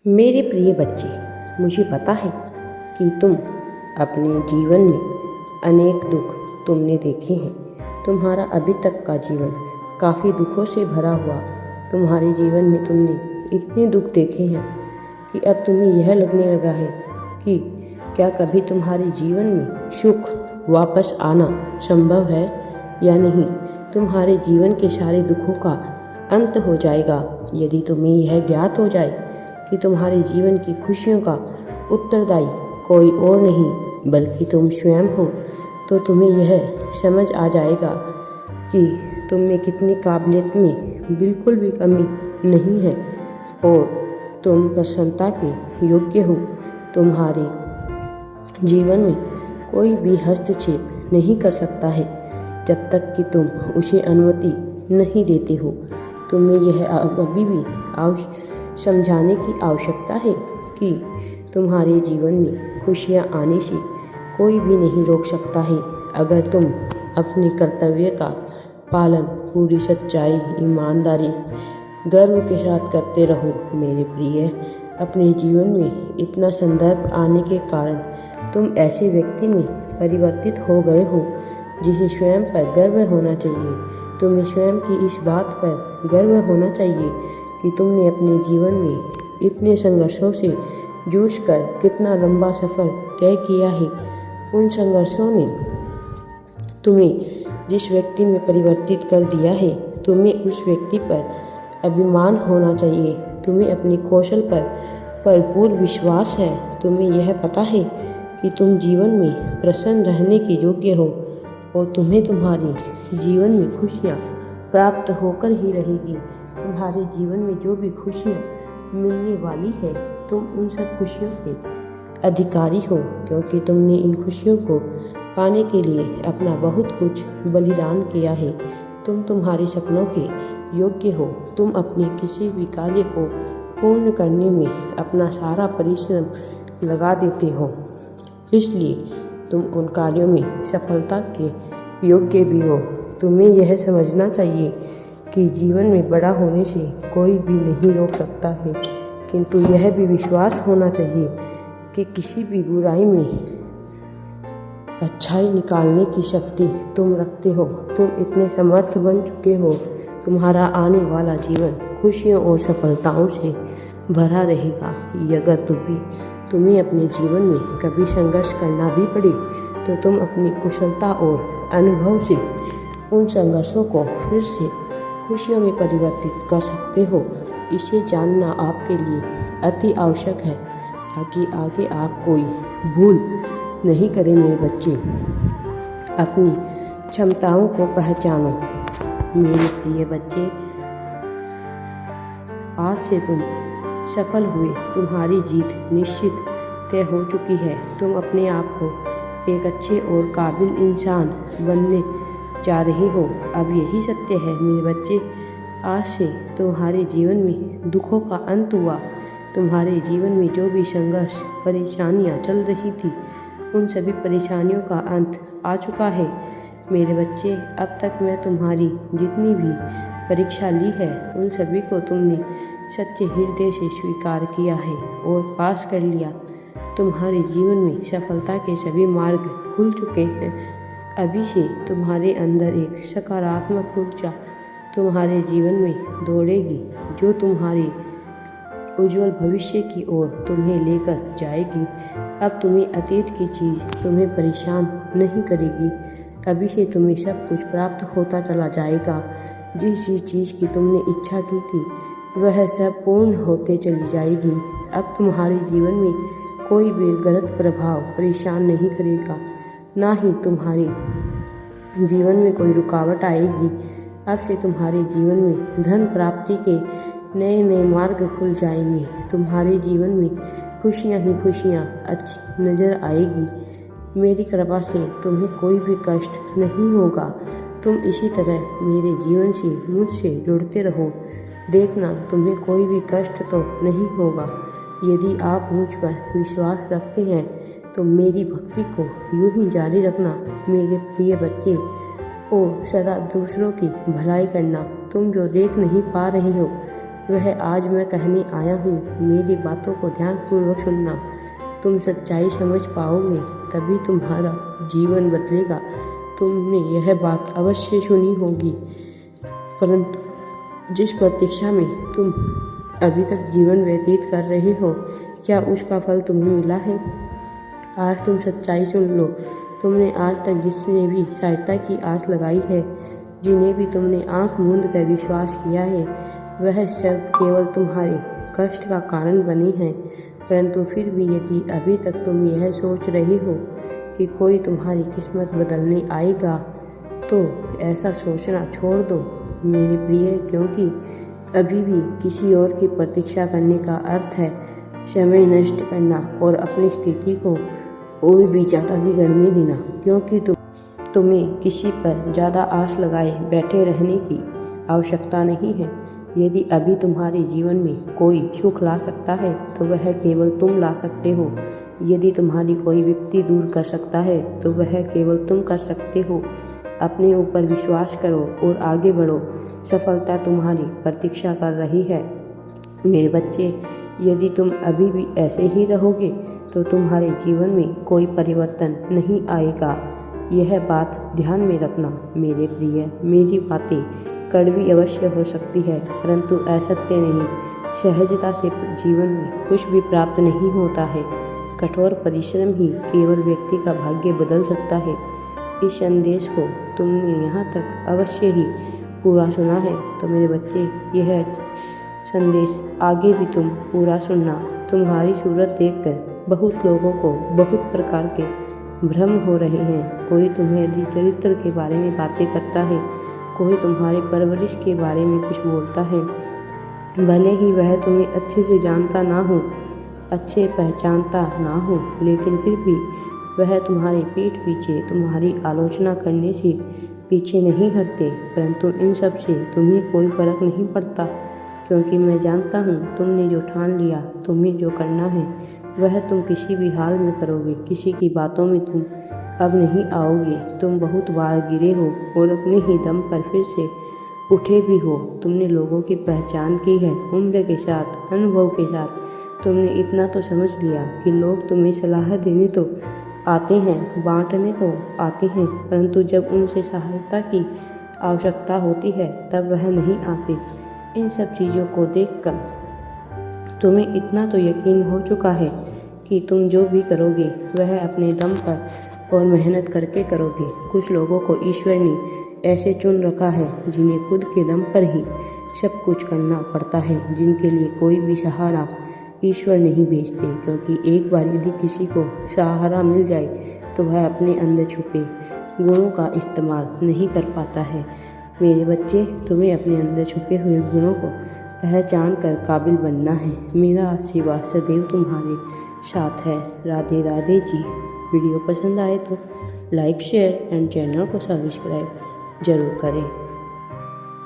मेरे प्रिय बच्चे, मुझे पता है कि तुम अपने जीवन में अनेक दुख तुमने देखे हैं। तुम्हारा अभी तक का जीवन काफ़ी दुखों से भरा हुआ। तुम्हारे जीवन में तुमने इतने दुख देखे हैं कि अब तुम्हें यह लगने लगा है कि क्या कभी तुम्हारे जीवन में सुख वापस आना संभव है या नहीं। तुम्हारे जीवन के सारे दुखों का अंत हो जाएगा यदि तुम्हें यह ज्ञात हो जाए कि तुम्हारे जीवन की खुशियों का उत्तरदायी कोई और नहीं बल्कि तुम स्वयं हो। तो तुम्हें यह समझ आ जाएगा कि तुम में कितनी काबिलियत में बिल्कुल भी कमी नहीं है और तुम प्रसन्नता के योग्य हो। तुम्हारे जीवन में कोई भी हस्तक्षेप नहीं कर सकता है जब तक कि तुम उसे अनुमति नहीं देते हो। तुम्हें यह अभी भी समझाने की आवश्यकता है कि तुम्हारे जीवन में खुशियाँ आने से कोई भी नहीं रोक सकता है अगर तुम अपने कर्तव्य का पालन पूरी सच्चाई, ईमानदारी, गर्व के साथ करते रहो। मेरे प्रिय, अपने जीवन में इतना संदर्भ आने के कारण तुम ऐसे व्यक्ति में परिवर्तित हो गए हो जिसे स्वयं पर गर्व होना चाहिए। तुम्हें स्वयं की इस बात पर गर्व होना चाहिए कि तुमने अपने जीवन में इतने संघर्षों से जूझकर कितना लंबा सफ़र तय किया है। उन संघर्षों ने तुम्हें जिस व्यक्ति में परिवर्तित कर दिया है, तुम्हें उस व्यक्ति पर अभिमान होना चाहिए। तुम्हें अपने कौशल पर भरपूर विश्वास है। तुम्हें यह पता है कि तुम जीवन में प्रसन्न रहने के योग्य हो और तुम्हें तुम्हारे जीवन में खुशियाँ प्राप्त होकर ही रहेगी। तुम्हारे जीवन में जो भी खुशियाँ मिलने वाली है, तुम उन सब खुशियों के अधिकारी हो क्योंकि तुमने इन खुशियों को पाने के लिए अपना बहुत कुछ बलिदान किया है। तुम तुम्हारे सपनों के योग्य हो। तुम अपने किसी भी कार्य को पूर्ण करने में अपना सारा परिश्रम लगा देते हो, इसलिए तुम उन कार्यों में सफलता के योग्य भी हो। तुम्हें यह समझना चाहिए कि जीवन में बड़ा होने से कोई भी नहीं रोक सकता है, किंतु यह भी विश्वास होना चाहिए कि किसी भी बुराई में अच्छाई निकालने की शक्ति तुम रखते हो। तुम इतने समर्थ बन चुके हो। तुम्हारा आने वाला जीवन खुशियों और सफलताओं से भरा रहेगा। अगर तुम्हें अपने जीवन में कभी संघर्ष करना भी पड़े तो तुम अपनी कुशलता और अनुभव से उन संघर्षों को फिर से खुशियों में परिवर्तित कर सकते हो। इसे जानना आपके लिए अति आवश्यक है ताकि आगे आप कोई भूल नहीं करें। मेरे बच्चे, अपनी क्षमताओं को पहचानो। मेरे प्रिय बच्चे, आज से तुम सफल हुए। तुम्हारी जीत निश्चित तय हो चुकी है। तुम अपने आप को एक अच्छे और काबिल इंसान बनने जा रहे हो। अब यही सत्य है मेरे बच्चे, आज से तुम्हारे जीवन में दुखों का अंत हुआ। तुम्हारे जीवन में जो भी संघर्ष, परेशानियां चल रही थी, उन सभी परेशानियों का अंत आ चुका है। मेरे बच्चे, अब तक मैं तुम्हारी जितनी भी परीक्षा ली है, उन सभी को तुमने सच्चे हृदय से स्वीकार किया है और पास कर लिया। तुम्हारे जीवन में सफलता के सभी मार्ग खुल चुके हैं। अभी से तुम्हारे अंदर एक सकारात्मक ऊर्जा तुम्हारे जीवन में दौड़ेगी जो तुम्हारे उज्जवल भविष्य की ओर तुम्हें लेकर जाएगी। अब तुम्हें अतीत की चीज़ तुम्हें परेशान नहीं करेगी। अभी से तुम्हें सब कुछ प्राप्त होता चला जाएगा। जिस चीज़ की तुमने इच्छा की थी वह सब पूर्ण होते चली जाएगी। अब तुम्हारे जीवन में कोई भी गलत प्रभाव परेशान नहीं करेगा, ना ही तुम्हारे जीवन में कोई रुकावट आएगी। अब से तुम्हारे जीवन में धन प्राप्ति के नए नए मार्ग खुल जाएंगे। तुम्हारे जीवन में खुशियाँ ही खुशियाँ अच्छी नज़र आएगी। मेरी कृपा से तुम्हें कोई भी कष्ट नहीं होगा। तुम इसी तरह मेरे जीवन से मुझसे जुड़ते रहो। देखना, तुम्हें कोई भी कष्ट तो नहीं होगा। यदि आप मुझ पर विश्वास रखते हैं तो मेरी भक्ति को यूं ही जारी रखना। मेरे प्रिय बच्चे, और सदा दूसरों की भलाई करना। तुम जो देख नहीं पा रहे हो वह आज मैं कहने आया हूँ। मेरी बातों को ध्यानपूर्वक सुनना। तुम सच्चाई समझ पाओगे, तभी तुम्हारा जीवन बदलेगा। तुमने यह बात अवश्य सुनी होगी, परंतु जिस प्रतीक्षा में तुम अभी तक जीवन व्यतीत कर रहे हो, क्या उसका फल तुम्हें मिला है? आज तुम सच्चाई सुन लो। तुमने आज तक जिसने भी सहायता की आस लगाई है, जिन्हें भी तुमने आंख मूंद कर विश्वास किया है, वह सब केवल तुम्हारे कष्ट का कारण बने हैं। परंतु फिर भी यदि अभी तक तुम यह सोच रहे हो कि कोई तुम्हारी किस्मत बदलने आएगा, तो ऐसा सोचना छोड़ दो मेरे प्रिय, क्योंकि अभी भी किसी और की प्रतीक्षा करने का अर्थ है समय नष्ट करना और अपनी स्थिति को और भी ज़्यादा बिगड़ने देना। क्योंकि तुम्हें किसी पर ज़्यादा आस लगाए बैठे रहने की आवश्यकता नहीं है। यदि अभी तुम्हारे जीवन में कोई सुख ला सकता है, तो वह केवल तुम ला सकते हो। यदि तुम्हारी कोई विपत्ति दूर कर सकता है, तो वह केवल तुम कर सकते हो। अपने ऊपर विश्वास करो और आगे बढ़ो। सफलता तुम्हारी प्रतीक्षा कर रही है। मेरे बच्चे, यदि तुम अभी भी ऐसे ही रहोगे, तो तुम्हारे जीवन में कोई परिवर्तन नहीं आएगा। यह बात ध्यान में रखना मेरे प्रिय। मेरी बातें कड़वी अवश्य हो सकती है, परंतु असत्य नहीं। सहजता से जीवन में कुछ भी प्राप्त नहीं होता है। कठोर परिश्रम ही केवल व्यक्ति का भाग्य बदल सकता है। इस संदेश को तुमने यहाँ तक अवश्य ही पूरा सुना है, तो मेरे बच्चे, यह संदेश आगे भी तुम पूरा सुनना। तुम्हारी सूरत देखकर बहुत लोगों को बहुत प्रकार के भ्रम हो रहे हैं। कोई तुम्हारे चरित्र के बारे में बातें करता है, कोई तुम्हारे परवरिश के बारे में कुछ बोलता है। भले ही वह तुम्हें अच्छे से जानता ना हो, अच्छे पहचानता ना हो, लेकिन फिर भी वह तुम्हारे पीठ पीछे तुम्हारी आलोचना करने से पीछे नहीं हटते। परंतु इन सब से तुम्हें कोई फर्क नहीं पड़ता, क्योंकि मैं जानता हूँ तुमने जो ठान लिया, तुम्हें जो करना है, वह तुम किसी भी हाल में करोगे। किसी की बातों में तुम अब नहीं आओगे। तुम बहुत बार गिरे हो और अपने ही दम पर फिर से उठे भी हो। तुमने लोगों की पहचान की है। उम्र के साथ, अनुभव के साथ तुमने इतना तो समझ लिया कि लोग तुम्हें सलाह देने तो आते हैं, बांटने तो आते हैं, परंतु जब उनसे सहायता की आवश्यकता होती है, तब वह नहीं आते। इन सब चीज़ों को देखकर तुम्हें इतना तो यकीन हो चुका है कि तुम जो भी करोगे वह अपने दम पर और मेहनत करके करोगे। कुछ लोगों को ईश्वर ने ऐसे चुन रखा है जिन्हें खुद के दम पर ही सब कुछ करना पड़ता है, जिनके लिए कोई भी सहारा ईश्वर नहीं भेजते। क्योंकि एक बार यदि किसी को सहारा मिल जाए, तो वह अपने अंदर छुपे गुणों का इस्तेमाल नहीं कर पाता है। मेरे बच्चे, तुम्हें अपने अंदर छुपे हुए गुणों को पहचान कर काबिल बनना है। मेरा आशीर्वाद सदैव तुम्हारे साथ है। राधे राधे जी। वीडियो पसंद आए तो लाइक, शेयर एंड चैनल को सब्सक्राइब जरूर करें।